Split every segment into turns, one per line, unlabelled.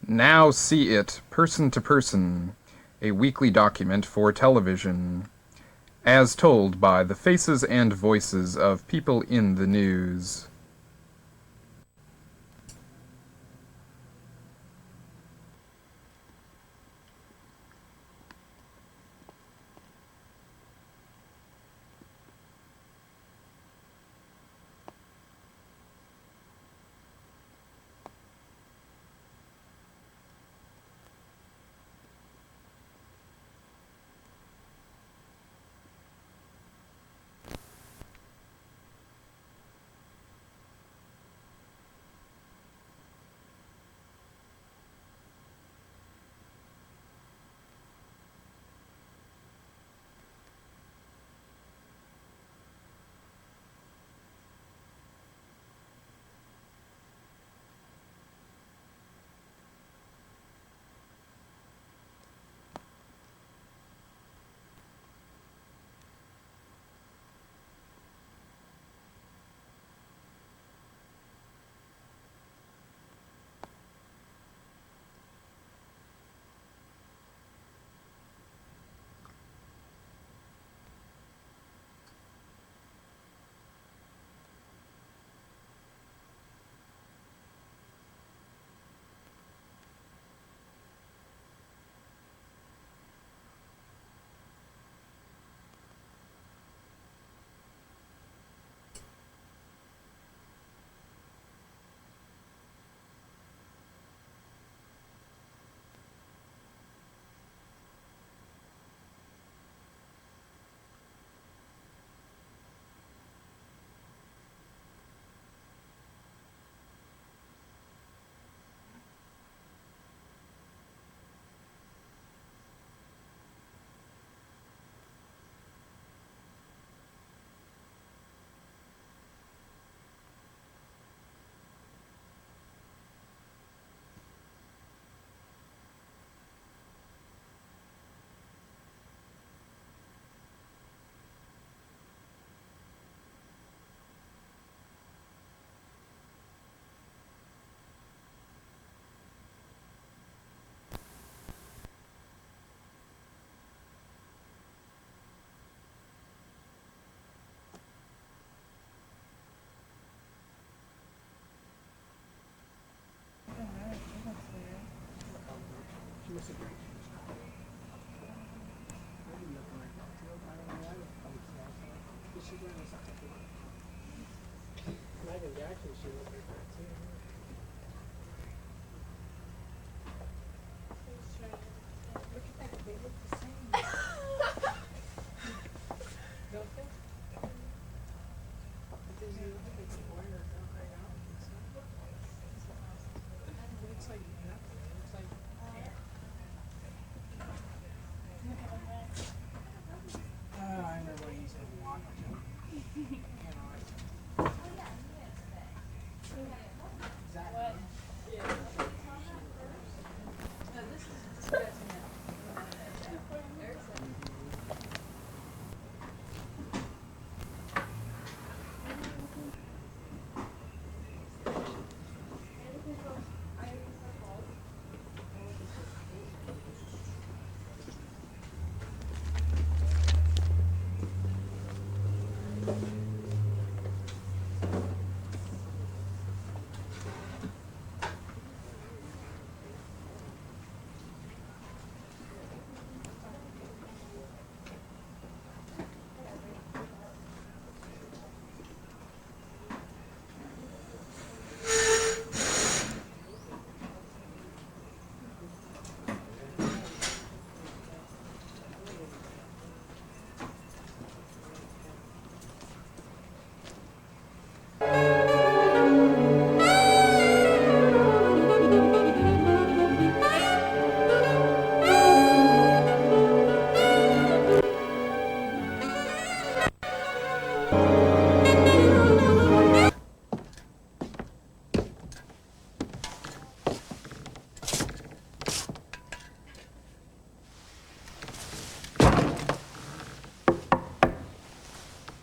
Now see it, person to person, a weekly document for television, as told by the faces and voices of people in the news.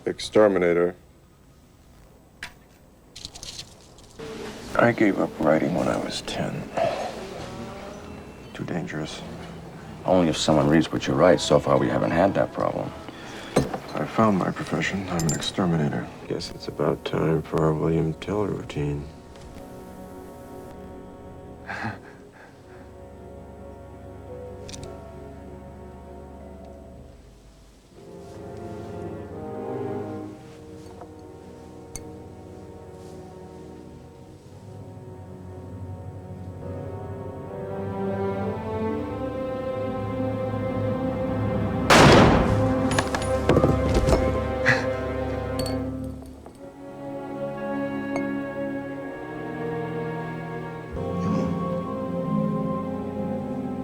Exterminator. I gave up writing when I was 10. Too dangerous.
Only if someone reads what you write. So far, we haven't had that problem.
I found my profession. I'm an exterminator. Guess it's about time for our William Tell routine.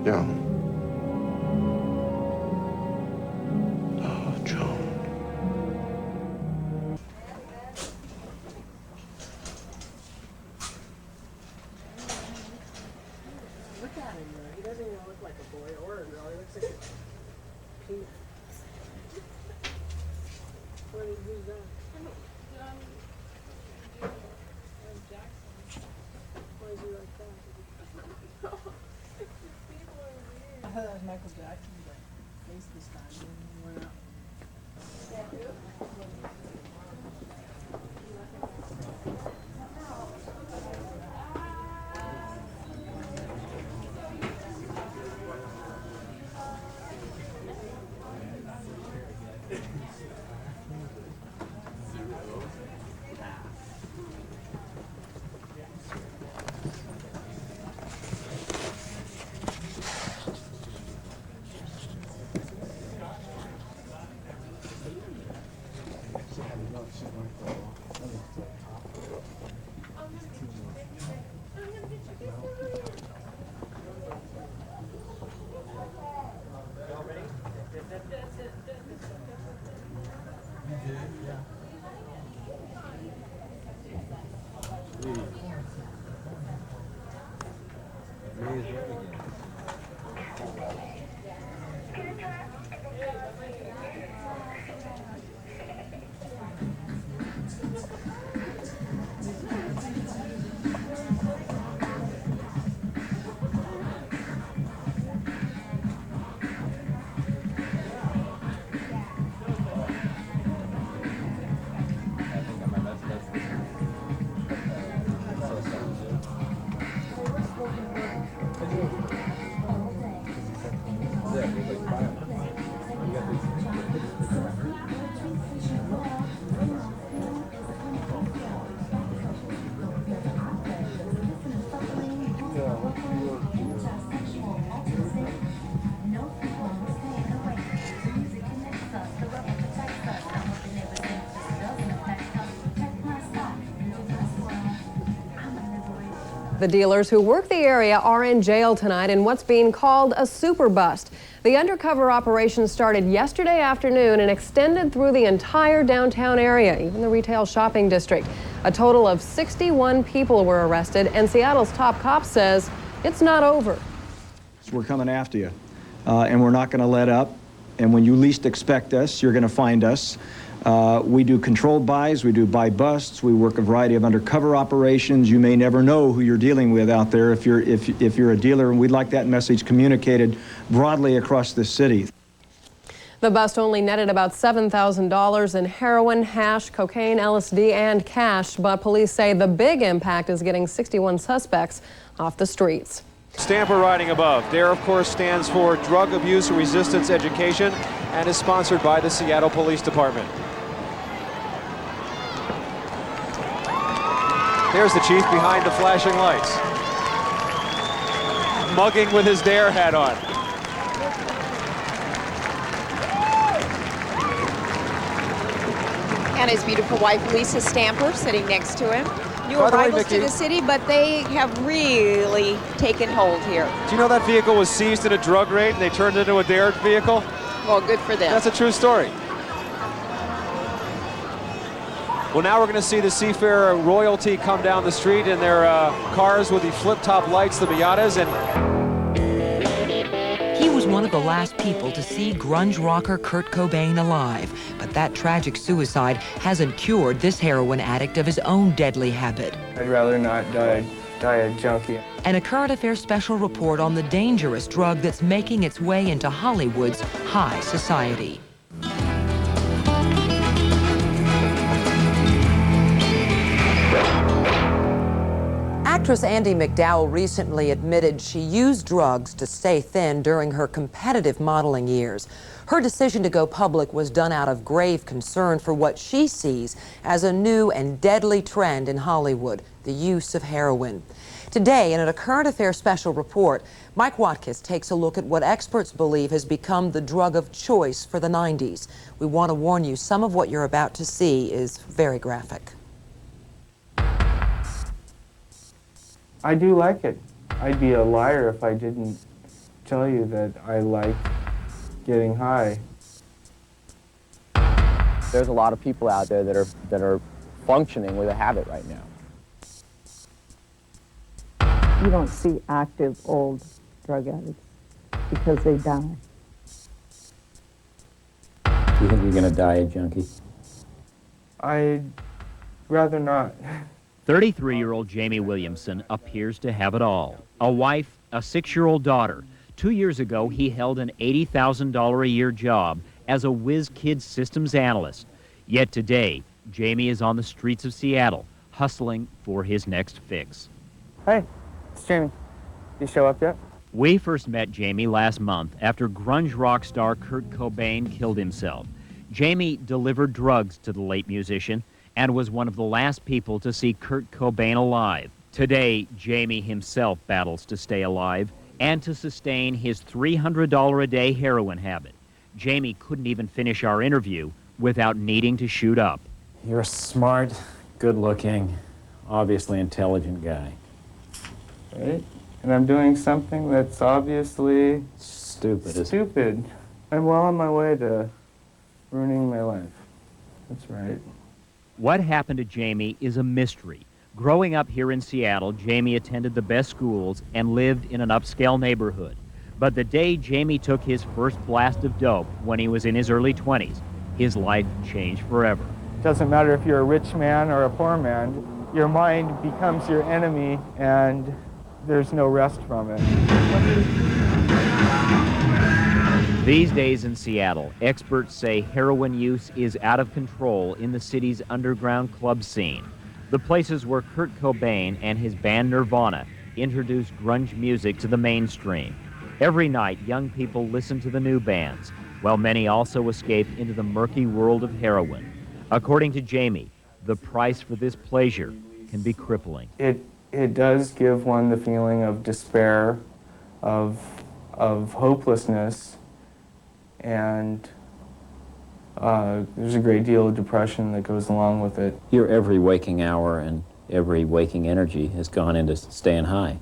Yeah. Oh, Joan.
Look at him, though. He doesn't even look like a boy or a girl. He looks like a peanut. Who's that? Why is he like that? I thought that was Michael Jackson, but face this time. And then he went out.
The dealers who work the area are in jail tonight in what's being called a super bust. The undercover operation started yesterday afternoon and extended through the entire downtown area, even the retail shopping district. A total of 61 people were arrested, and Seattle's top cop says it's not over.
We're coming after you, and we're not going to let up. And when you least expect us, you're going to find us. We do controlled buys, we do buy busts, we work a variety of undercover operations. You may never know who you're dealing with out there if you're a dealer, and we'd like that message communicated broadly across the city.
The bust only netted about $7,000 in heroin, hash, cocaine, LSD, and cash, but police say the big impact is getting 61 suspects off the streets.
Stamper riding above. DARE, of course, stands for Drug Abuse Resistance Education and is sponsored by the Seattle Police Department. There's the chief behind the flashing lights, mugging with his DARE hat on.
And his beautiful wife, Lisa Stamper, sitting next to him. New
By the way,
arrivals
Vicki,
to the city, but they have really taken hold here.
Do you know that vehicle was seized in a drug raid and they turned it into a DARE vehicle?
Well, good for them.
That's a true story. Well, now we're going to see the Seafarer royalty come down the street in their cars with the flip-top lights, the Miatas, and
he was one of the last people to see grunge rocker Kurt Cobain alive, but that tragic suicide hasn't cured this heroin addict of his own deadly habit.
I'd rather not die die a junkie.
And a current affairs special report on the dangerous drug that's making its way into Hollywood's high society.
Actress Andie MacDowell recently admitted she used drugs to stay thin during her competitive modeling years. Her decision to go public was done out of grave concern for what she sees as a new and deadly trend in Hollywood, the use of heroin. Today, in a current affairs special report, Mike Watkis takes a look at what experts believe has become the drug of choice for the 90s. We want to warn you, some of what you're about to see is very graphic.
I do like it. I'd be a liar if I didn't tell you that I like getting high.
There's a lot of people out there that are functioning with a habit right now.
You don't see active old drug addicts because they die.
Do you think you're gonna die a junkie?
I'd rather not.
33-year-old Jamie Williamson appears to have it all. A wife, a 6-year-old daughter. 2 years ago, he held an $80,000 a year job as a whiz kid systems analyst. Yet today, Jamie is on the streets of Seattle, hustling for his next fix.
Hey, it's Jamie. You show up yet?
We first met Jamie last month after grunge rock star Kurt Cobain killed himself. Jamie delivered drugs to the late musician and was one of the last people to see Kurt Cobain alive. Today, Jamie himself battles to stay alive and to sustain his $300 a day heroin habit. Jamie couldn't even finish our interview without needing to shoot up.
You're a smart, good-looking, obviously intelligent guy.
Right? And I'm doing something that's obviously
Stupid.
I'm well on my way to ruining my life. That's right.
What happened to Jamie is a mystery. Growing up here in Seattle, Jamie attended the best schools and lived in an upscale neighborhood. But the day Jamie took his first blast of dope when he was in his early 20s, his life changed forever.
Doesn't matter if you're a rich man or a poor man, your mind becomes your enemy and there's no rest from it.
These days in Seattle, experts say heroin use is out of control in the city's underground club scene. The places where Kurt Cobain and his band Nirvana introduced grunge music to the mainstream. Every night, young people listen to the new bands, while many also escape into the murky world of heroin. According to Jamie, the price for this pleasure can be crippling.
It does give one the feeling of despair, of hopelessness, and there's a great deal of depression that goes along with it.
Your every waking hour and every waking energy has gone into staying high.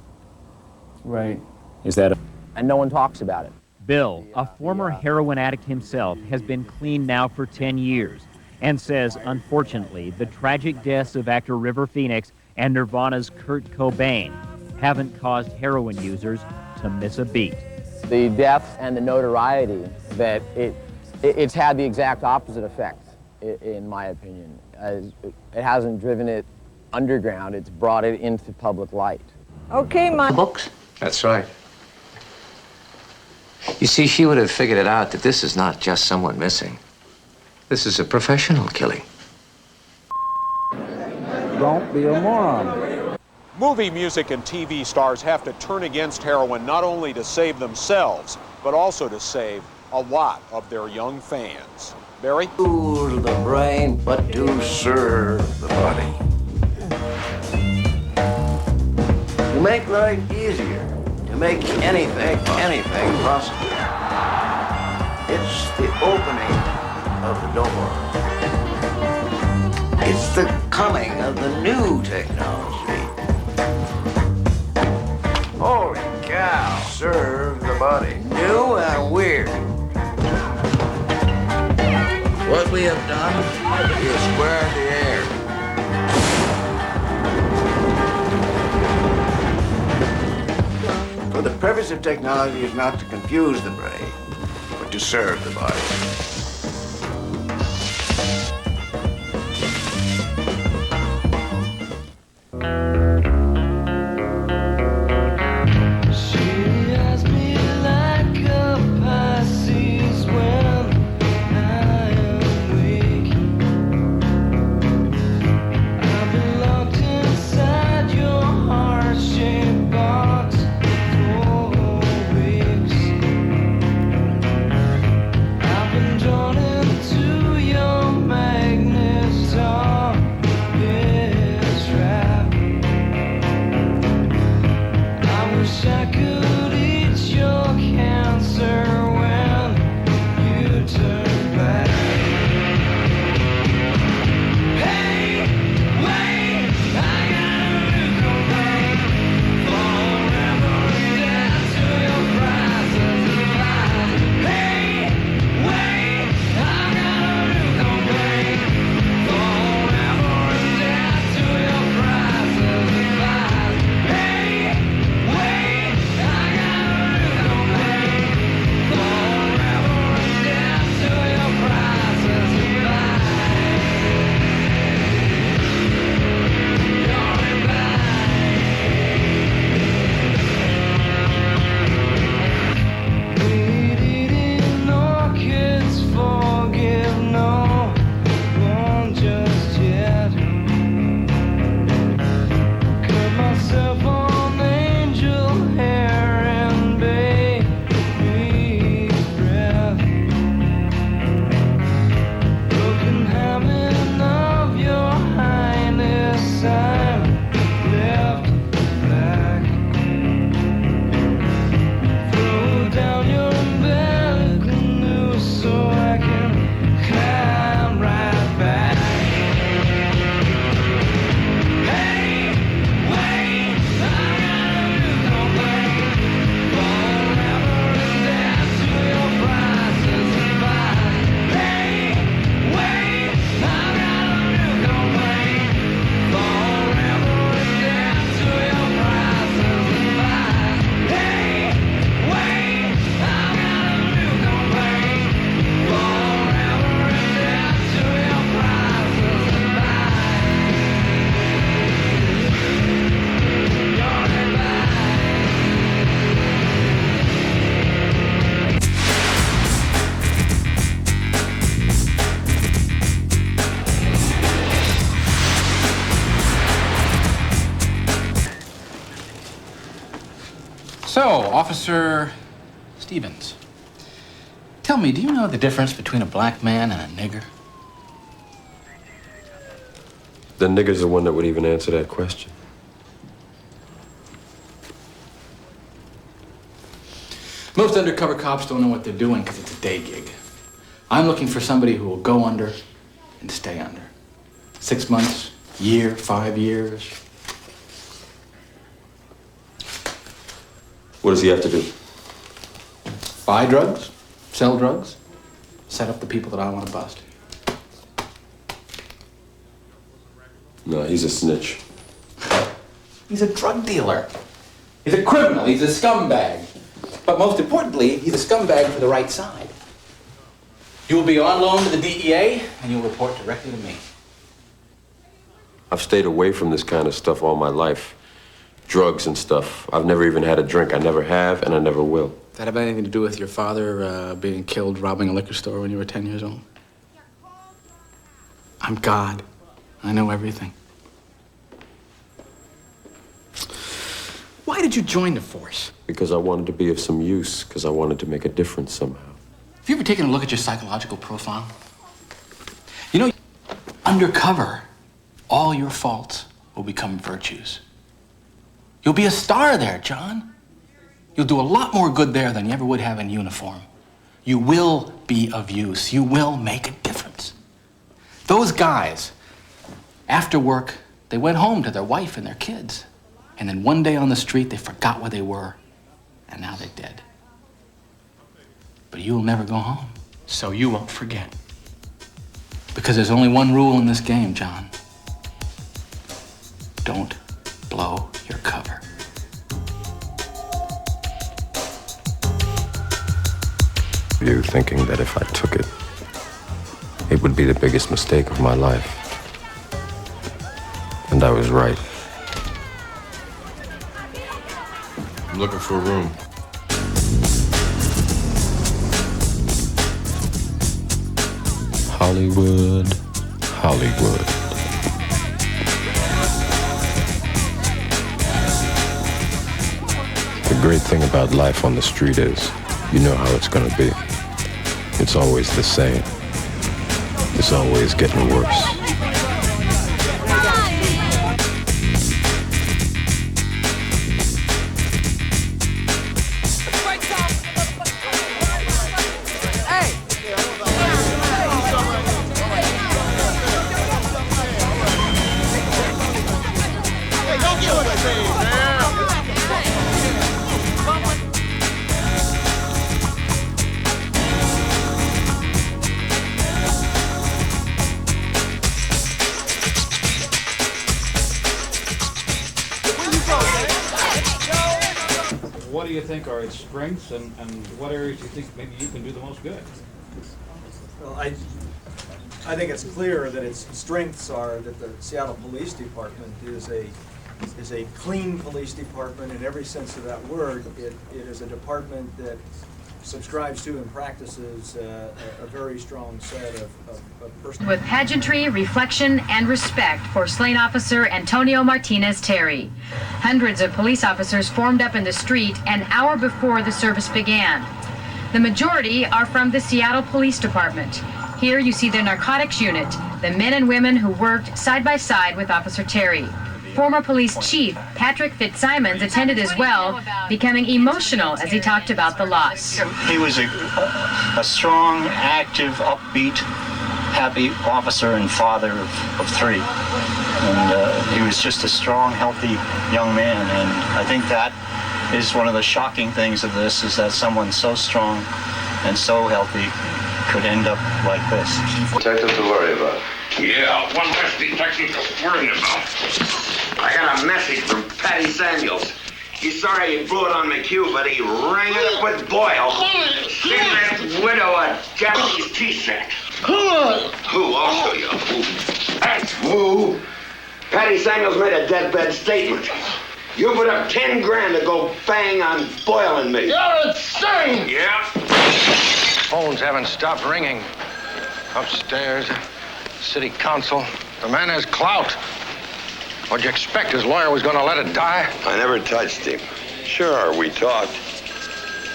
Right.
Is that And no one talks about it.
Bill, a former heroin addict himself, has been clean now for 10 years and says, unfortunately, the tragic deaths of actor River Phoenix and Nirvana's Kurt Cobain haven't caused heroin users to miss a beat.
The depth and the notoriety that it's had the exact opposite effect, in my opinion. It hasn't driven it underground, it's brought it into public light.
Okay, my
books? That's right. You see, she would have figured it out that this is not just someone missing. This is a professional killing.
Don't be a moron.
Movie music and TV stars have to turn against heroin not only to save themselves, but also to save a lot of their young fans. Barry?
Fool the brain, but to serve the body. To make life easier, to make anything possible. It's the opening of the door. It's the coming of the new technology. Holy cow, serve the body. New and weird. What we have done is square the air. For the purpose of technology is not to confuse the brain, but to serve the body.
Officer Stevens, tell me, do you know the difference between a black man and a nigger?
The nigger's the one that would even answer that question.
Most undercover cops don't know what they're doing because it's a day gig. I'm looking for somebody who will go under and stay under. 6 months, year, 5 years.
What does he have to do?
Buy drugs, sell drugs, set up the people that I want to bust.
No, he's a snitch.
He's a drug dealer. He's a criminal. He's a scumbag. But most importantly, he's a scumbag for the right side. You will be on loan to the DEA, and you'll report directly to me.
I've stayed away from this kind of stuff all my life. Drugs and stuff. I've never even had a drink. I never have, and I never will.
Does that have anything to do with your father being killed robbing a liquor store when you were 10 years old? I'm God. I know everything. Why did you join the force?
Because I wanted to be of some use, because I wanted to make a difference somehow.
Have you ever taken a look at your psychological profile? You know, undercover, all your faults will become virtues. You'll be a star there, John. You'll do a lot more good there than you ever would have in uniform. You will be of use. You will make a difference. Those guys, after work, they went home to their wife and their kids. And then one day on the street, they forgot where they were. And now they're dead. But you'll never go home, so you won't forget. Because there's only one rule in this game, John. Don't blow your cover.
You thinking that if I took it, it would be the biggest mistake of my life. And I was right. I'm looking for a room. Hollywood, Hollywood. The great thing about life on the street is you know how it's gonna be. It's always the same. It's always getting worse.
What do you think are its strengths, and what areas do you think maybe you can do the most good?
Well, I think it's clear that its strengths are that the Seattle Police Department is a clean police department in every sense of that word. It is a department that subscribes to and practices a very strong set of personal...
With pageantry, reflection, and respect for slain officer Antonio Martinez Terry. Hundreds of police officers formed up in the street an hour before the service began. The majority are from the Seattle Police Department. Here you see the narcotics unit, the men and women who worked side by side with Officer Terry. Former police chief Patrick Fitzsimons attended as well, becoming emotional as he talked about the loss.
He was a strong, active, upbeat, happy officer and father of three. And he was just a strong, healthy young man. And I think that is one of the shocking things of this, is that someone so strong and so healthy could end up like this.
Detective to worry about.
Yeah, one less detective to worry about.
I got a message from Patty Samuels. He's sorry he blew it on McHugh, but he rang it up with Boyle. Send that widow a Japanese tea set. Who? I'll show you. Who? That's who. Patty Samuels made a deathbed statement. You put up 10 grand to go bang on Boyle and me.
You're insane!
Yeah.
Phones haven't stopped ringing. Upstairs, city council. The man has clout. What'd you expect? His lawyer was going to let it die?
I never touched him. Sure, we talked.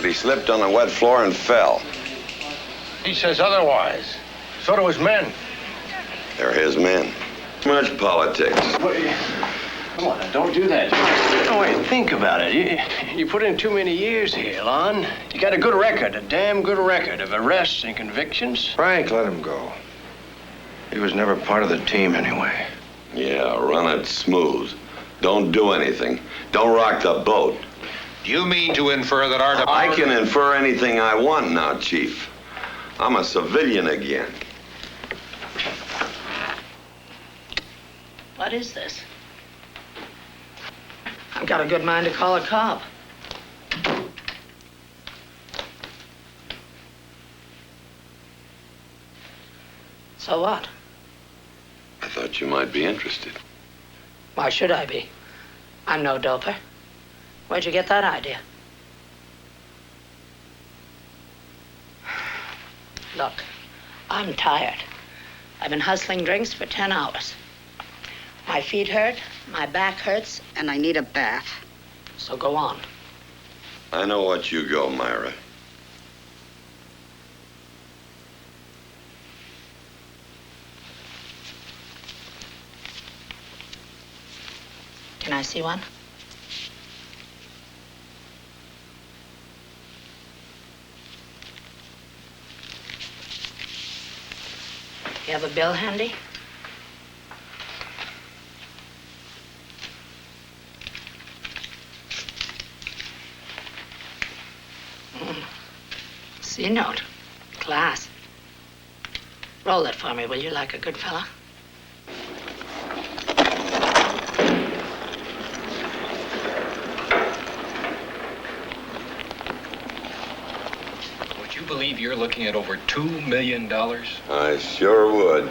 But he slipped on the wet floor and fell.
He says otherwise. So do his men.
They're his men. Too much politics.
Come on, don't do that. No, wait, think about it. You put in too many years here, Lon. You got a good record, a damn good record of arrests and convictions.
Frank, let him go. He was never part of the team anyway.
Yeah, run it smooth. Don't do anything. Don't rock the boat.
Do you mean to infer that our department...
I can infer anything I want now, Chief. I'm a civilian again.
What is this? I've got a good mind to call a cop. So what?
I thought you might be interested.
Why should I be? I'm no doper. Where'd you get that idea? Look, I'm tired. I've been hustling drinks for 10 hours. My feet hurt, my back hurts, and I need a bath. So go on.
I know what you go, Myra.
Can I see one? You have a bill handy? C-note. Class. Roll it for me, will you, like a good fella?
Would you believe you're looking at over $2 million?
I sure would.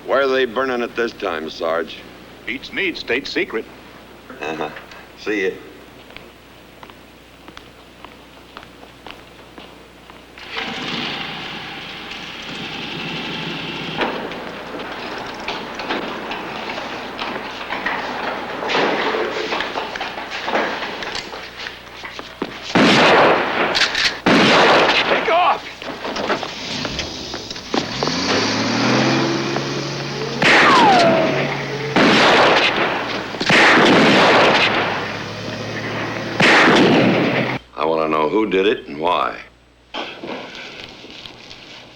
Where are they burning it this time, Sarge?
Beats me, state secret.
Uh-huh. See ya. Who did it and why?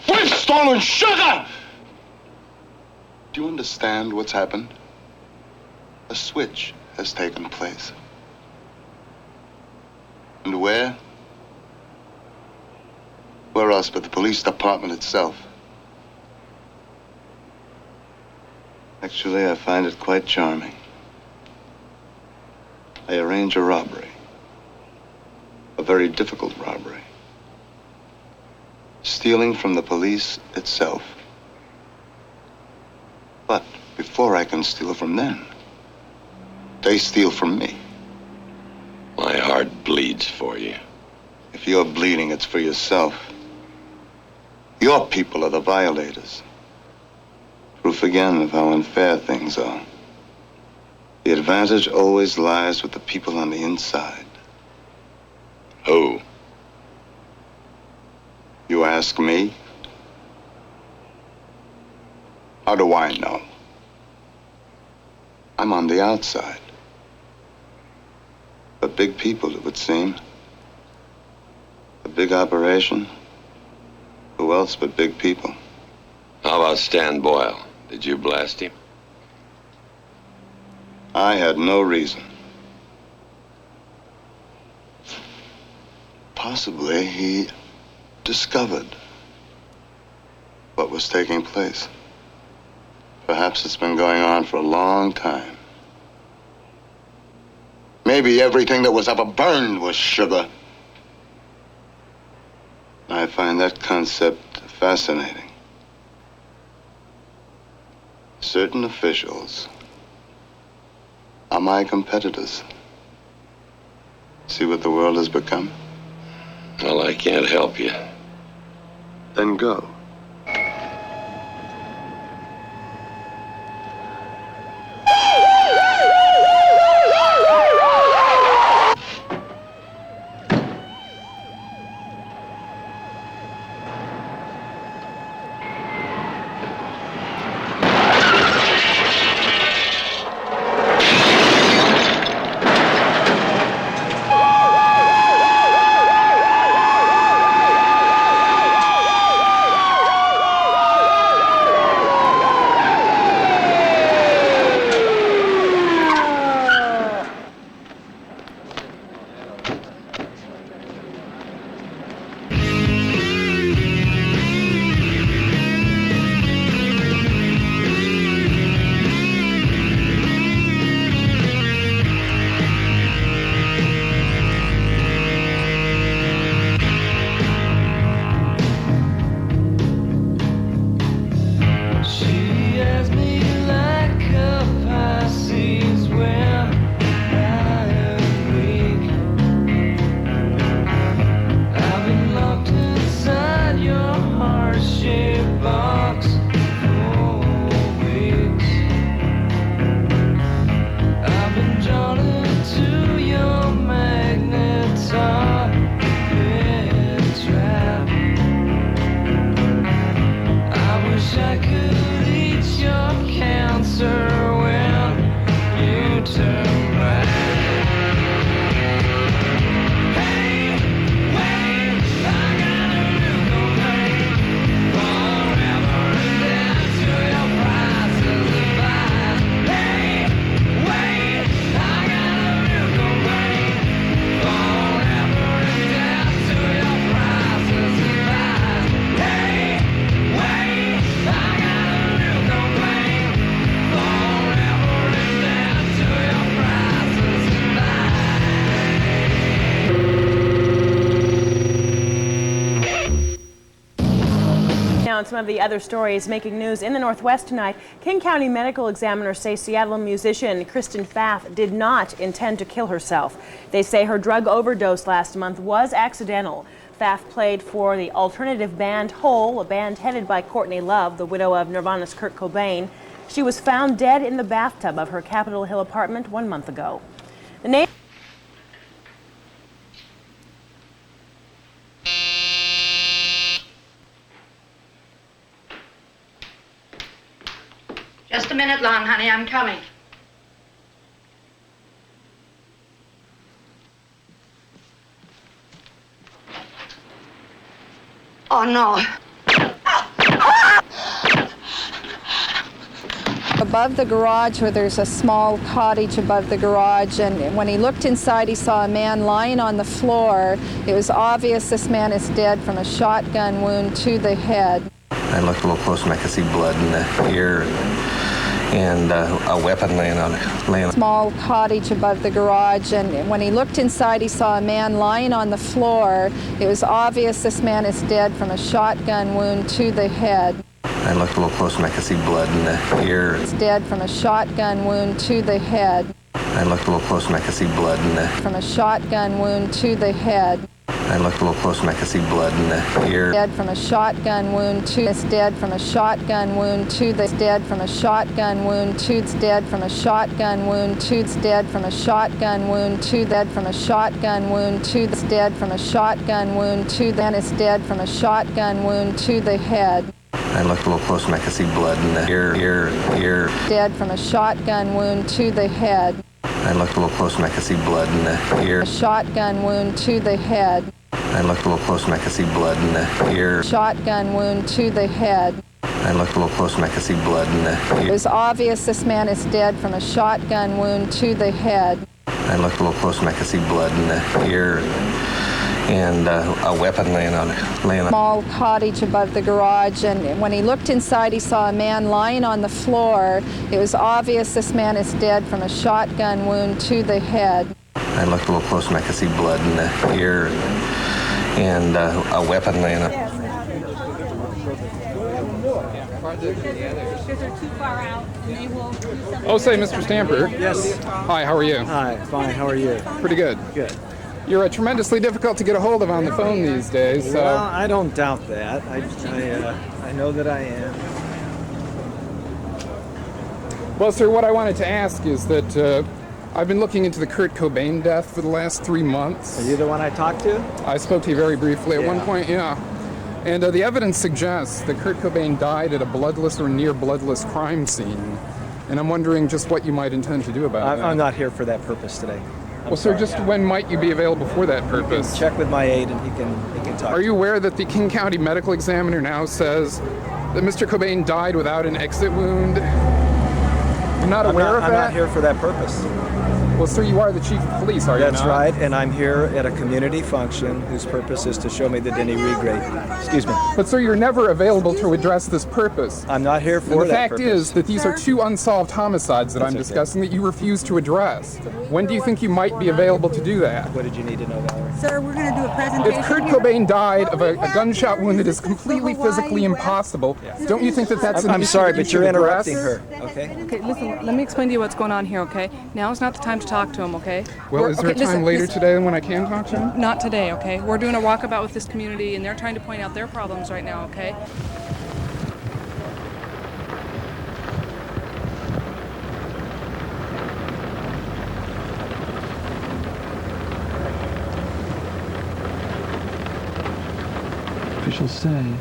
We've stolen sugar! Do you understand what's happened? A switch has taken place. And where? Where else but the police department itself? Actually, I find it quite charming. I arrange a robbery. A very difficult robbery. Stealing from the police itself. But before I can steal from them, they steal from me.
My heart bleeds for you.
If you're bleeding, it's for yourself. Your people are the violators. Proof again of how unfair things are. The advantage always lies with the people on the inside.
Who?
You ask me? How do I know? I'm on the outside. But big people, it would seem. A big operation. Who else but big people?
How about Stan Boyle? Did you blast him?
I had no reason. Possibly he discovered what was taking place. Perhaps it's been going on for a long time. Maybe everything that was ever burned was sugar. I find that concept fascinating. Certain officials are my competitors. See what the world has become?
Well, I can't help you.
Then go.
on some of the other stories making news in the Northwest tonight. King County medical examiners say Seattle musician Kristen Pfaff did not intend to kill herself. They say her drug overdose last month was accidental. Pfaff played for the alternative band Hole, a band headed by Courtney Love, the widow of Nirvana's Kurt Cobain. She was found dead in the bathtub of her Capitol Hill apartment 1 month ago. The name
Just a minute, Lon, honey, I'm coming. Oh, no.
Above the garage, where there's a small cottage above the garage, and when he looked inside, he saw a man lying on the floor. It was obvious this man is dead from a shotgun wound to the head.
I looked a little closer and I could see blood in the ear and a weapon laying on.
Small cottage above the garage, and when he looked inside, he saw a man lying on the floor. It was obvious this man is dead from a shotgun wound to the head.
I looked a little closer and I could see blood in the ear.
He's dead from a shotgun wound to the head.
I looked a little closer and I could see blood in the...
From a shotgun wound to the head.
I looked a little closer and I could see blood in the ear.
Dead from a shotgun wound to... It's dead from a shotgun wound to the... Dead from a shotgun wound to... It's dead from a shotgun wound to... It's dead from a shotgun wound to... Dead from a shotgun wound to... It's dead from a shotgun wound to... Then it's dead from a shotgun wound to the head.
I looked a little closer and I could see blood in the ear.
Dead from a shotgun wound to the head.
I looked a little closer and I could see blood in the ear.
A shotgun wound to the head.
I looked a little closer and I could see blood in the ear.
Shotgun wound to the head.
I looked a little closer and I could see blood in the ear.
It was obvious this man is dead from a shotgun wound to the head.
I looked a little closer and I could see blood in the ear and a weapon laying on.
Small cottage above the garage, and when he looked inside, he saw a man lying on the floor. It was obvious this man is dead from a shotgun wound to the head.
I looked a little closer and I could see blood in the ear and a weapon laying on.
Oh, say, Mr. Stamper.
Yes.
Hi, how are you?
Hi, fine. How are you?
Pretty good.
Good.
You're tremendously difficult to get a hold of on the phone these days, so...
Well, I don't doubt that. I know that I am.
Well, sir, what I wanted to ask is that I've been looking into the Kurt Cobain death for the last 3 months.
Are you the one I talked to?
I spoke to you very briefly at one point, yeah. And the evidence suggests that Kurt Cobain died at a bloodless or near bloodless crime scene. And I'm wondering just what you might intend to do about that.
I'm not here for that purpose today.
Well, sir, just when might you be available for that purpose?
You can check with my aide and he can talk.
Are you aware that the King County medical examiner now says that Mr. Cobain died without an exit wound? You're not aware of that?
I'm not here for that purpose.
Well, sir, you are the chief of police, are you not?
That's right, and I'm here at a community function whose purpose is to show me the Denny regrade. Excuse me.
But, sir, you're never available to address this purpose.
I'm not here for that
The fact
purpose.
is that these are two unsolved homicides that I'm discussing that you refuse to address. When do you think you might be available to do that?
What did you need to know, Valerie?
Sir, we're going to do a presentation.
If Kurt Cobain died of a gunshot wound that is completely physically impossible, don't you think that that's an issue
I'm sorry,
that you
but you're
should address?
interrupting her, okay?
Okay, listen, let me explain to you what's going on here, okay? Now is not the time to talk to him, okay?
Well, is there a time later today when I can talk to him?
Not today, okay? We're doing a walkabout with this community, and they're trying to point out their problems right now, okay?
Officials say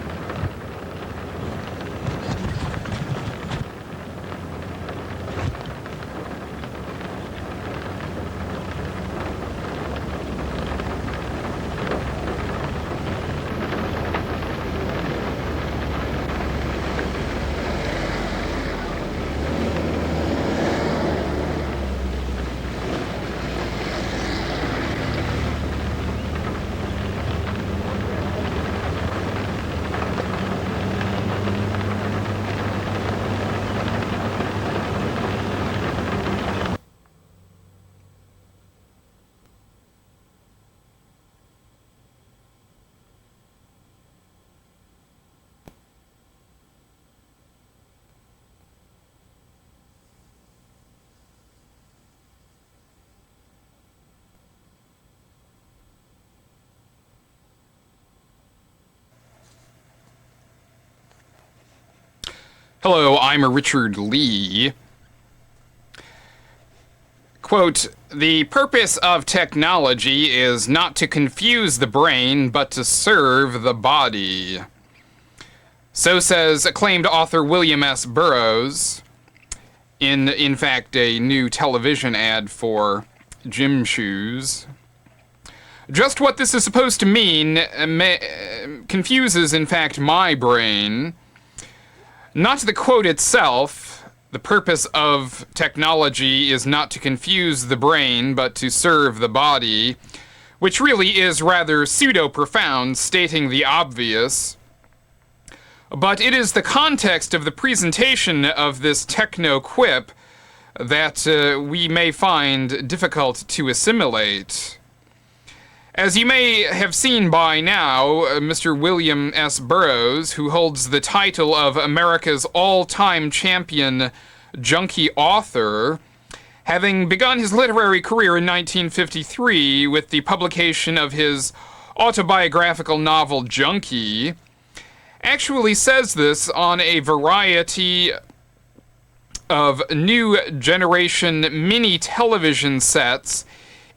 Hello, I'm Richard Lee. Quote, "The purpose of technology is not to confuse the brain, but to serve the body." So says acclaimed author William S. Burroughs in fact, a new television ad for gym shoes. Just what this is supposed to mean confuses, in fact, my brain. Not the quote itself. The purpose of technology is not to confuse the brain, but to serve the body, which really is rather pseudo-profound, stating the obvious. But it is the context of the presentation of this techno-quip that we may find difficult to assimilate. As you may have seen by now, Mr. William S. Burroughs, who holds the title of America's all-time champion junkie author, having begun his literary career in 1953 with the publication of his autobiographical novel Junkie, actually says this on a variety of new generation mini television sets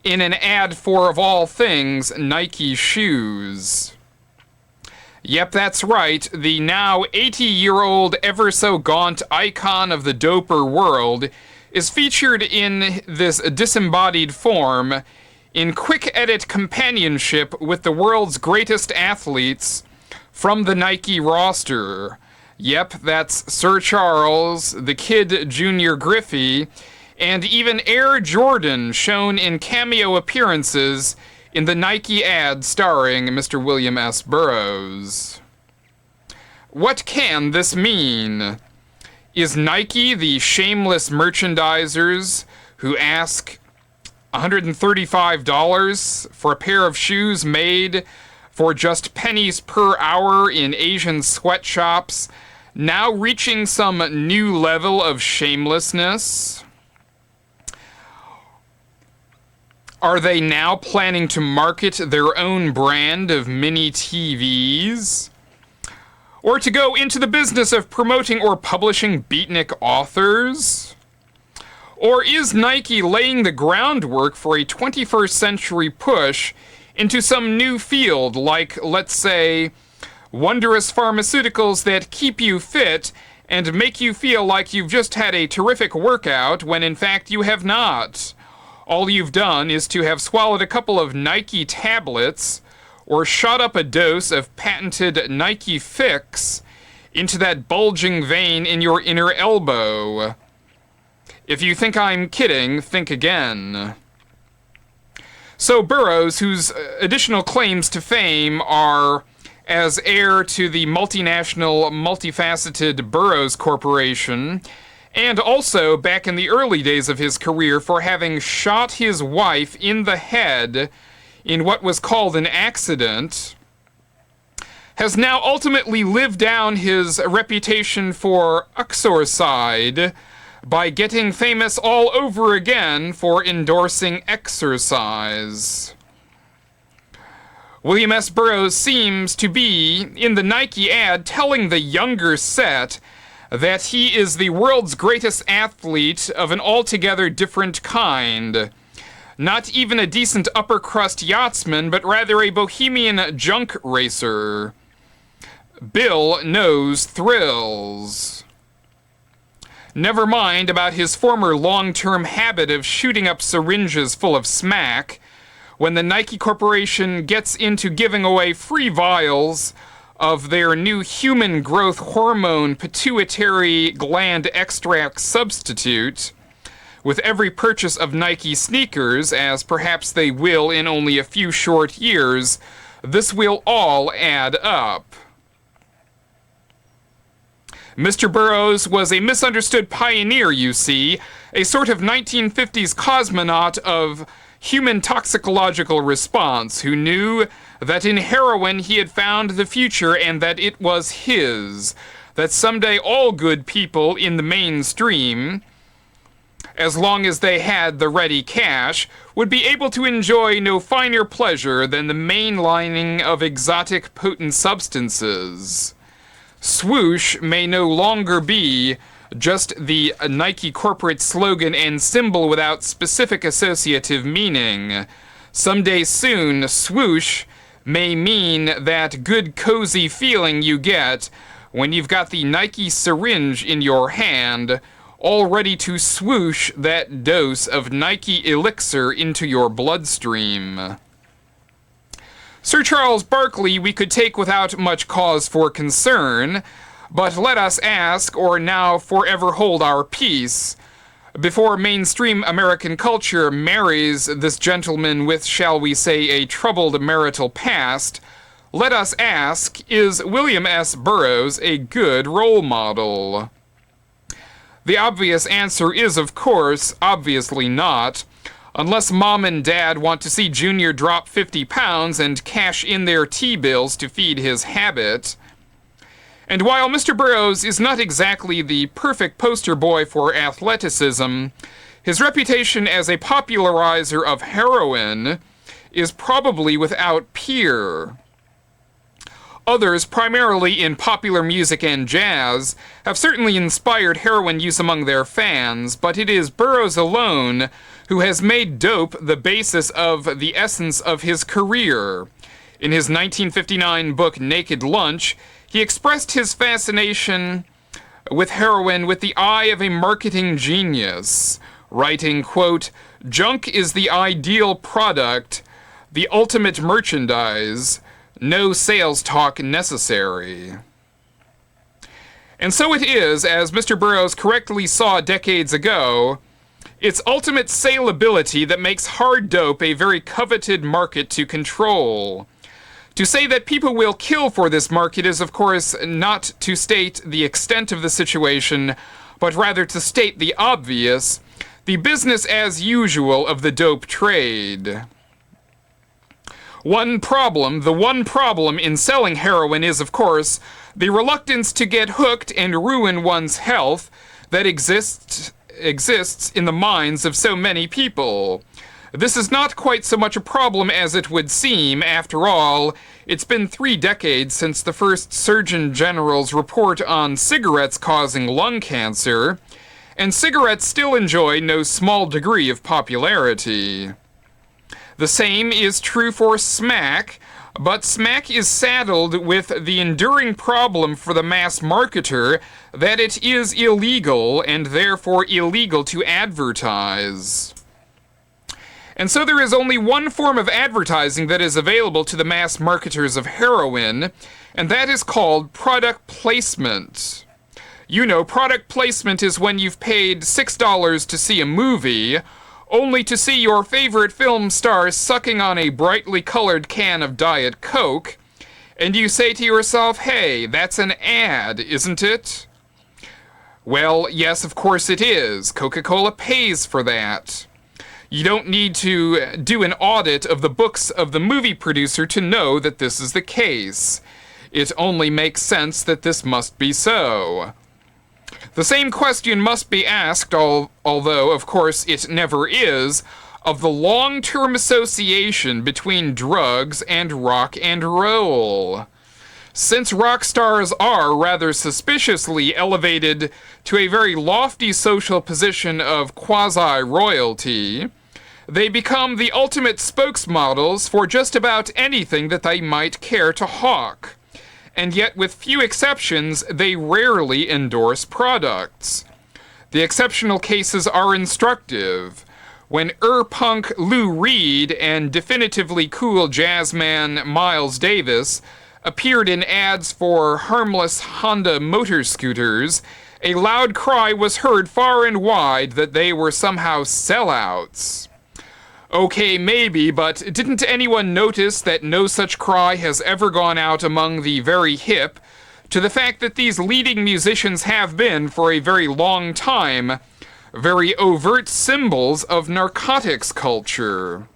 in an ad for, of all things, Nike shoes. Yep, that's right, the now 80-year-old ever-so-gaunt icon of the doper world is featured in this disembodied form in quick edit companionship with the world's greatest athletes from the Nike roster. Yep, that's Sir Charles, the Kid Junior Griffey, and even Air Jordan shown in cameo appearances in the Nike ad starring Mr. William S. Burroughs. What can this mean? Is Nike the shameless merchandisers who ask $135 for a pair of shoes made for just pennies per hour in Asian sweatshops, now reaching some new level of shamelessness? Are they now planning to market their own brand of mini TVs? Or to go into the business of promoting or publishing beatnik authors? Or is Nike laying the groundwork for a 21st century push into some new field like, let's say, wondrous pharmaceuticals that keep you fit and make you feel like you've just had a terrific workout when in fact you have not? All you've done is to have swallowed a couple of Nike tablets or shot up a dose of patented Nike Fix into that bulging vein in your inner elbow. If you think I'm kidding, think again. So Burroughs, whose additional claims to fame are as heir to the multinational, multifaceted Burroughs Corporation, and also back in the early days of his career for having shot his wife in the head in what was called an accident, has now ultimately lived down his reputation for uxoricide by getting famous all over again for endorsing exercise. William S. Burroughs seems to be, in the Nike ad, telling the younger set that he is the world's greatest athlete of an altogether different kind. Not even a decent upper-crust yachtsman, but rather a bohemian junk racer. Bill knows thrills. Never mind about his former long-term habit of shooting up syringes full of smack when the Nike Corporation gets into giving away free vials of their new human growth hormone pituitary gland extract substitute with every purchase of Nike sneakers, as perhaps they will in only a few short years. This will all add up. Mr. Burroughs was a misunderstood pioneer, you see, a sort of 1950s cosmonaut of human toxicological response who knew that in heroin he had found the future and that it was his, that someday all good people in the mainstream, as long as they had the ready cash, would be able to enjoy no finer pleasure than the mainlining of exotic potent substances. Swoosh may no longer be just the Nike corporate slogan and symbol without specific associative meaning. Someday soon, swoosh may mean that good cozy feeling you get when you've got the Nike syringe in your hand, all ready to swoosh that dose of Nike elixir into your bloodstream. Sir Charles Barkley we could take without much cause for concern, but let us ask, or now forever hold our peace, before mainstream American culture marries this gentleman with, shall we say, a troubled marital past, let us ask, is William S. Burroughs a good role model? The obvious answer is, of course, obviously not, unless mom and dad want to see Junior drop 50 pounds and cash in their T-bills to feed his habit. And while Mr. Burroughs is not exactly the perfect poster boy for athleticism, his reputation as a popularizer of heroin is probably without peer. Others, primarily in popular music and jazz, have certainly inspired heroin use among their fans, but it is Burroughs alone who has made dope the basis of the essence of his career. In his 1959 book Naked Lunch, he expressed his fascination with heroin with the eye of a marketing genius, writing, quote, "Junk is the ideal product, the ultimate merchandise, no sales talk necessary." And so it is, as Mr. Burroughs correctly saw decades ago, it's ultimate saleability that makes hard dope a very coveted market to control. To say that people will kill for this market is, of course, not to state the extent of the situation, but rather to state the obvious, the business as usual of the dope trade. The one problem in selling heroin is, of course, the reluctance to get hooked and ruin one's health that exists in the minds of so many people. This is not quite so much a problem as it would seem. After all, it's been 3 decades since the first Surgeon General's report on cigarettes causing lung cancer, and cigarettes still enjoy no small degree of popularity. The same is true for smack, but smack is saddled with the enduring problem for the mass marketer that it is illegal and therefore illegal to advertise. And so there is only one form of advertising that is available to the mass marketers of heroin, and that is called product placement. You know, product placement is when you've paid $6 to see a movie, only to see your favorite film star sucking on a brightly colored can of Diet Coke, and you say to yourself, hey, that's an ad, isn't it? Well, yes, of course it is. Coca-Cola pays for that. You don't need to do an audit of the books of the movie producer to know that this is the case. It only makes sense that this must be so. The same question must be asked, although, of course, it never is, of the long-term association between drugs and rock and roll. Since rock stars are rather suspiciously elevated to a very lofty social position of quasi-royalty, they become the ultimate spokesmodels for just about anything that they might care to hawk. And yet, with few exceptions, they rarely endorse products. The exceptional cases are instructive. When punk Lou Reed and definitively cool jazzman Miles Davis appeared in ads for harmless Honda motor scooters, a loud cry was heard far and wide that they were somehow sellouts. Okay, maybe, but didn't anyone notice that no such cry has ever gone out among the very hip to the fact that these leading musicians have been, for a very long time, very overt symbols of narcotics culture?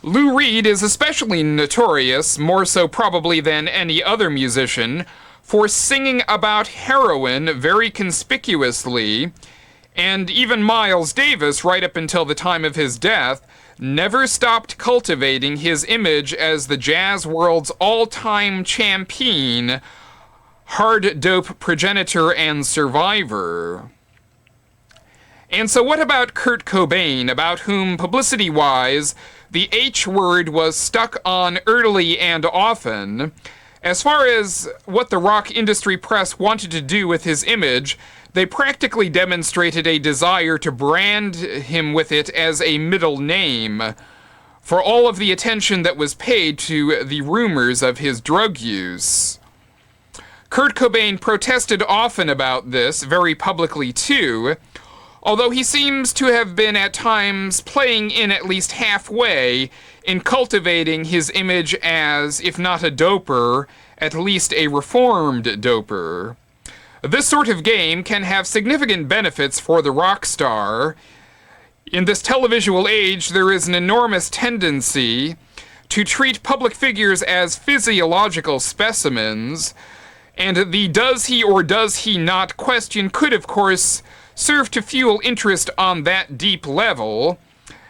Lou Reed is especially notorious, more so probably than any other musician, for singing about heroin very conspicuously, and even Miles Davis, right up until the time of his death, never stopped cultivating his image as the jazz world's all-time champion hard dope progenitor and survivor. And so what about Kurt Cobain, about whom, publicity-wise, the H word was stuck on early and often? As far as what the rock industry press wanted to do with his image, they practically demonstrated a desire to brand him with it as a middle name, for all of the attention that was paid to the rumors of his drug use. Kurt Cobain protested often about this, very publicly too, although he seems to have been at times playing in at least halfway in cultivating his image as, if not a doper, at least a reformed doper. This sort of game can have significant benefits for the rock star. In this televisual age, there is an enormous tendency to treat public figures as physiological specimens, and the does he or does he not question could, of course, serve to fuel interest on that deep level,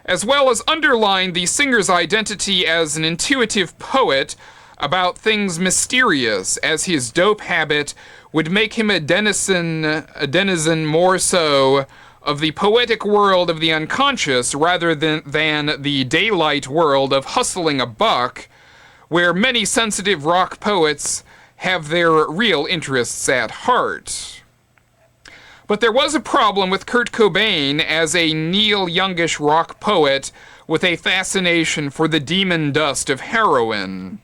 as well as underline the singer's identity as an intuitive poet about things mysterious, as his dope habit would make him a denizen more so of the poetic world of the unconscious rather than the daylight world of hustling a buck, where many sensitive rock poets have their real interests at heart. But there was a problem with Kurt Cobain as a Neil Youngish rock poet with a fascination for the demon dust of heroin.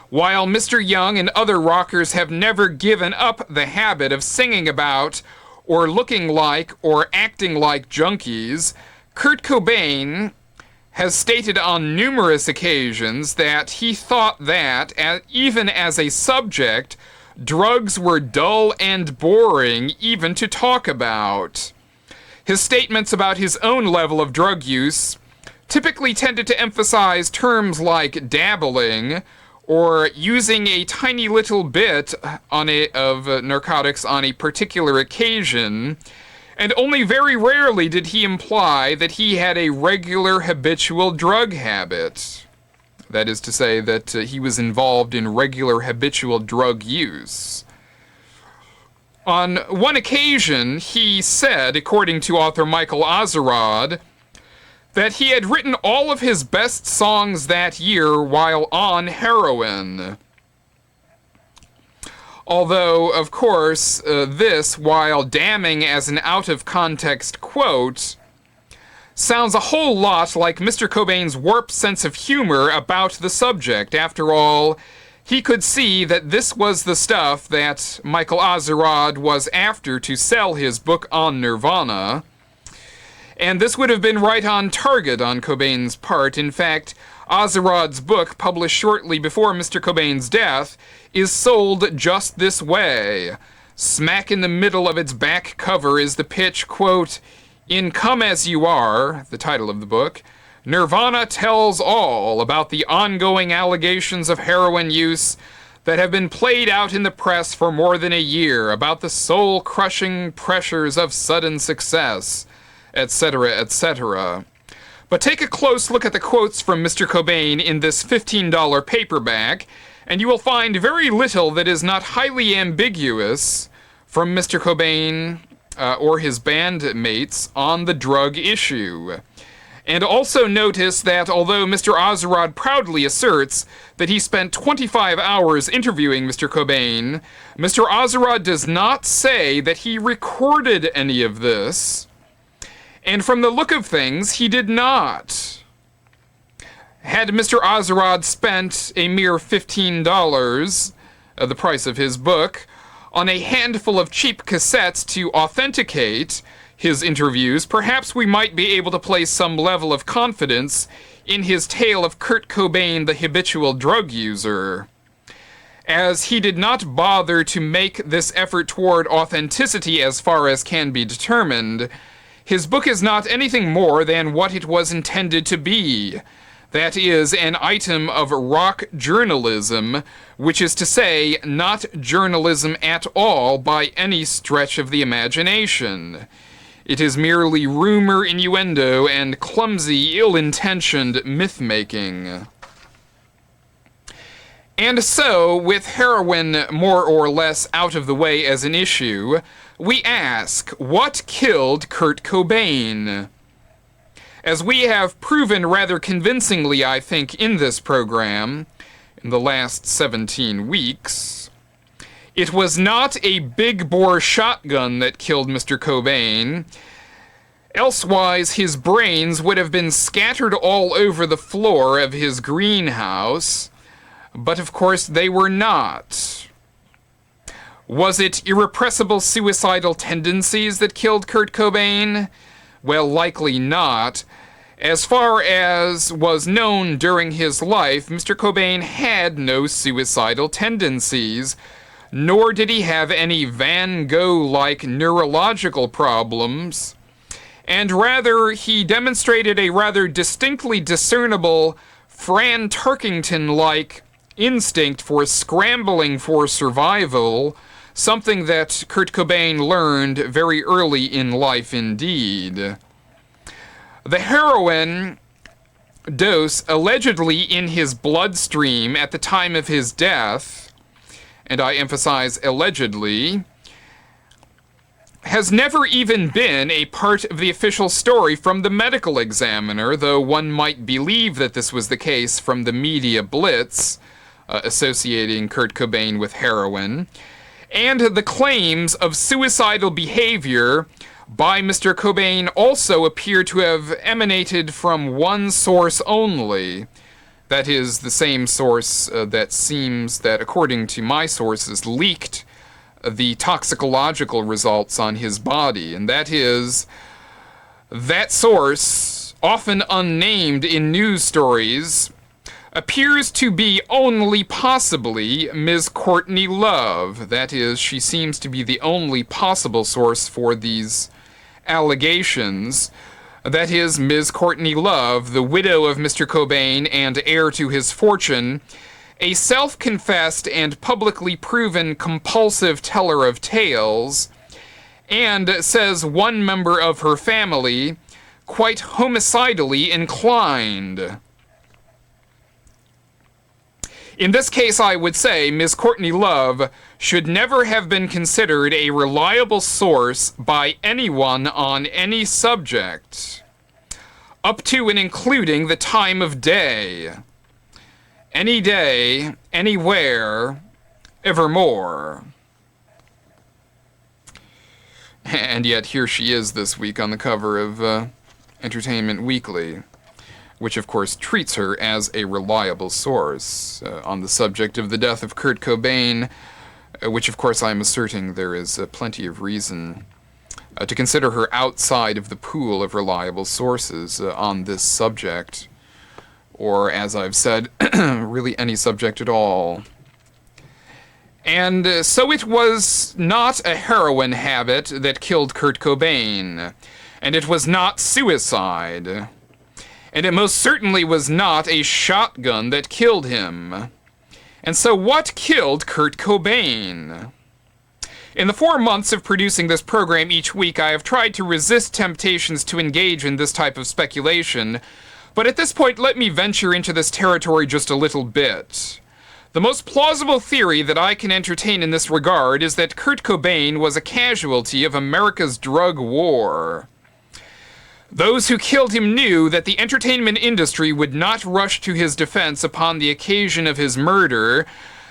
While Mr. Young and other rockers have never given up the habit of singing about, or looking like, or acting like junkies, Kurt Cobain has stated on numerous occasions that he thought that, even as a subject, drugs were dull and boring even to talk about. His statements about his own level of drug use typically tended to emphasize terms like dabbling, or using a tiny little bit of narcotics on a particular occasion, and only very rarely did he imply that he had a regular habitual drug habit. That is to say that he was involved in regular habitual drug use. On one occasion, he said, according to author Michael Azerrad, that he had written all of his best songs that year while on heroin. Although, of course, this, while damning as an out-of-context quote, sounds a whole lot like Mr. Cobain's warped sense of humor about the subject. After all, he could see that this was the stuff that Michael Azerrad was after to sell his book on Nirvana. And this would have been right on target on Cobain's part. In fact, Azerrad's book, published shortly before Mr. Cobain's death, is sold just this way. Smack in the middle of its back cover is the pitch, quote, "In Come As You Are," the title of the book, Nirvana tells all about the ongoing allegations of heroin use that have been played out in the press for more than a year, about the soul-crushing pressures of sudden success, etc., etc. But take a close look at the quotes from Mr. Cobain in this $15 paperback, and you will find very little that is not highly ambiguous from Mr. Cobain or his bandmates on the drug issue. And also notice that although Mr. Azerrad proudly asserts that he spent 25 hours interviewing Mr. Cobain, Mr. Azerrad does not say that he recorded any of this. And from the look of things, he did not. Had Mr. Azerrad spent a mere $15, the price of his book, on a handful of cheap cassettes to authenticate his interviews, perhaps we might be able to place some level of confidence in his tale of Kurt Cobain, the habitual drug user. As he did not bother to make this effort toward authenticity as far as can be determined, his book is not anything more than what it was intended to be. That is, an item of rock journalism, which is to say, not journalism at all by any stretch of the imagination. It is merely rumor, innuendo, and clumsy, ill-intentioned myth-making. And so, with heroin more or less out of the way as an issue, we ask, what killed Kurt Cobain? As we have proven rather convincingly, I think, in this program, in the last 17 weeks, it was not a big-bore shotgun that killed Mr. Cobain. Elsewise, his brains would have been scattered all over the floor of his greenhouse, but of course they were not. Was it irrepressible suicidal tendencies that killed Kurt Cobain? Well, likely not. As far as was known during his life, Mr. Cobain had no suicidal tendencies, nor did he have any Van Gogh-like neurological problems, and rather he demonstrated a rather distinctly discernible Fran Tarkington-like instinct for scrambling for survival, something that Kurt Cobain learned very early in life indeed. The heroin dose allegedly in his bloodstream at the time of his death, and I emphasize allegedly, has never even been a part of the official story from the medical examiner, though one might believe that this was the case from the media blitz associating Kurt Cobain with heroin, and the claims of suicidal behavior by Mr. Cobain also appear to have emanated from one source only. That is, the same source that seems that, according to my sources, leaked the toxicological results on his body. And that is, that source, often unnamed in news stories, appears to be only possibly Ms. Courtney Love. That is, she seems to be the only possible source for these allegations. That is, Ms. Courtney Love, the widow of Mr. Cobain and heir to his fortune, a self-confessed and publicly proven compulsive teller of tales, and, says one member of her family, quite homicidally inclined. In this case, I would say Ms. Courtney Love should never have been considered a reliable source by anyone on any subject, up to and including the time of day. Any day, anywhere, evermore. And yet here she is this week on the cover of Entertainment Weekly, which of course treats her as a reliable source on the subject of the death of Kurt Cobain, which of course I'm asserting there is plenty of reason to consider her outside of the pool of reliable sources on this subject, or as I've said, really any subject at all. And so it was not a heroin habit that killed Kurt Cobain, and it was not suicide. And it most certainly was not a shotgun that killed him. And so what killed Kurt Cobain? In the 4 months of producing this program each week, I have tried to resist temptations to engage in this type of speculation, but at this point, let me venture into this territory just a little bit. The most plausible theory that I can entertain in this regard is that Kurt Cobain was a casualty of America's drug war. Those who killed him knew that the entertainment industry would not rush to his defense upon the occasion of his murder,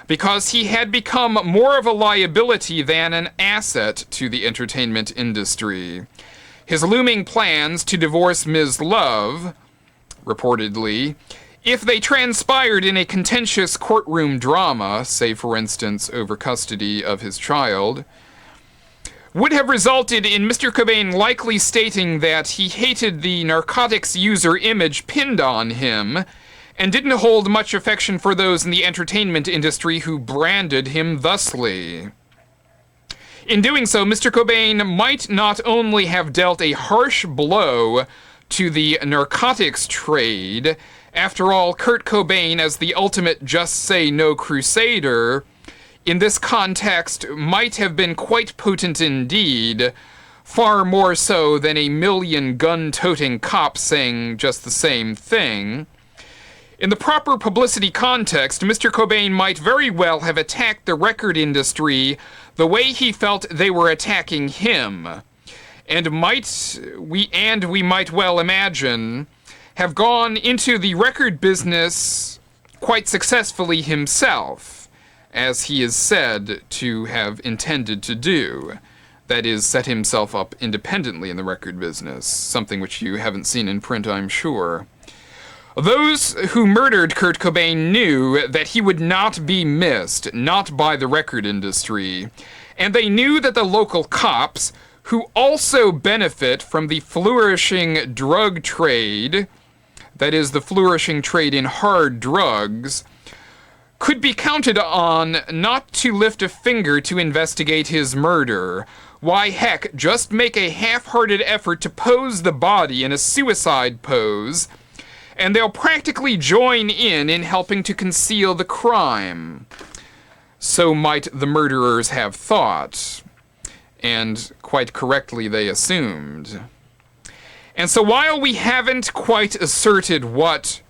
because he had become more of a liability than an asset to the entertainment industry. His looming plans to divorce Ms. Love, reportedly, if they transpired in a contentious courtroom drama, say for instance over custody of his child, would have resulted in Mr. Cobain likely stating that he hated the narcotics user image pinned on him, and didn't hold much affection for those in the entertainment industry who branded him thusly. In doing so, Mr. Cobain might not only have dealt a harsh blow to the narcotics trade, after all, Kurt Cobain, as the ultimate just say no crusader, in this context might have been quite potent indeed, far more so than a million gun-toting cops saying just the same thing. In the proper publicity context, Mr. Cobain might very well have attacked the record industry the way he felt they were attacking him. And we might well imagine, have gone into the record business quite successfully himself, as he is said to have intended to do. That is, set himself up independently in the record business, something which you haven't seen in print, I'm sure. Those who murdered Kurt Cobain knew that he would not be missed, not by the record industry, and they knew that the local cops, who also benefit from the flourishing drug trade, that is, the flourishing trade in hard drugs, could be counted on not to lift a finger to investigate his murder. Why, heck, just make a half-hearted effort to pose the body in a suicide pose, and they'll practically join in helping to conceal the crime. So might the murderers have thought. And quite correctly they assumed. And so while we haven't quite asserted what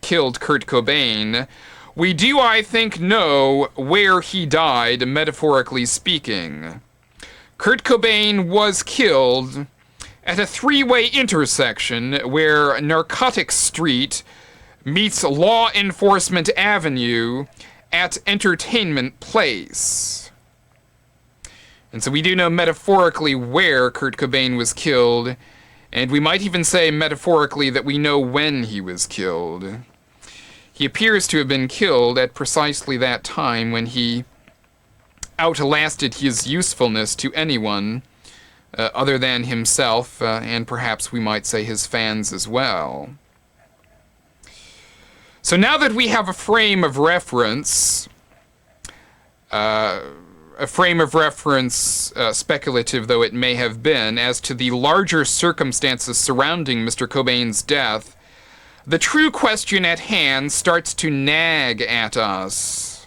killed Kurt Cobain, we do, I think, know where he died, metaphorically speaking. Kurt Cobain was killed at a three-way intersection where Narcotics Street meets Law Enforcement Avenue at Entertainment Place. And so we do know metaphorically where Kurt Cobain was killed, and we might even say metaphorically that we know when he was killed. He appears to have been killed at precisely that time when he outlasted his usefulness to anyone other than himself, and perhaps we might say his fans as well. So now that we have a frame of reference, speculative though it may have been, as to the larger circumstances surrounding Mr. Cobain's death, the true question at hand starts to nag at us.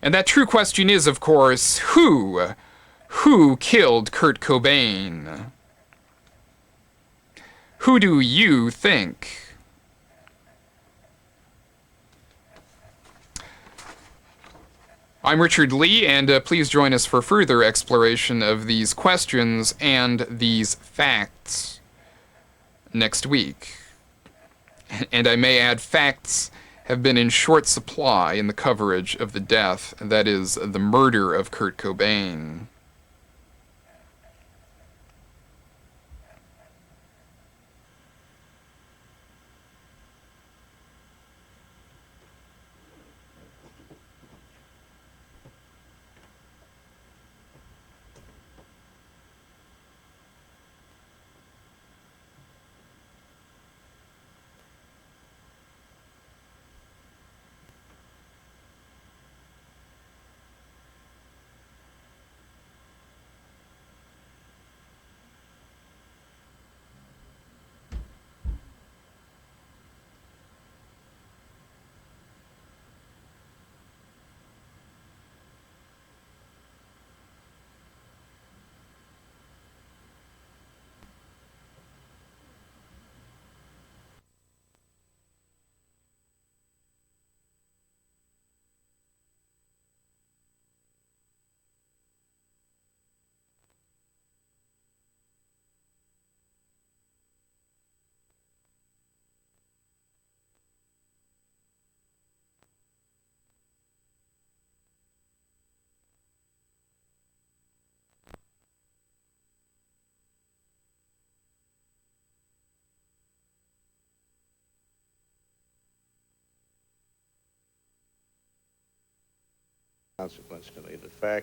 And that true question is, of course, who killed Kurt Cobain? Who do you think? I'm Richard Lee, and please join us for further exploration of these questions and these facts next week. And I may add, facts have been in short supply in the coverage of the death, that is, the murder of Kurt Cobain.
Consequence to me. The fact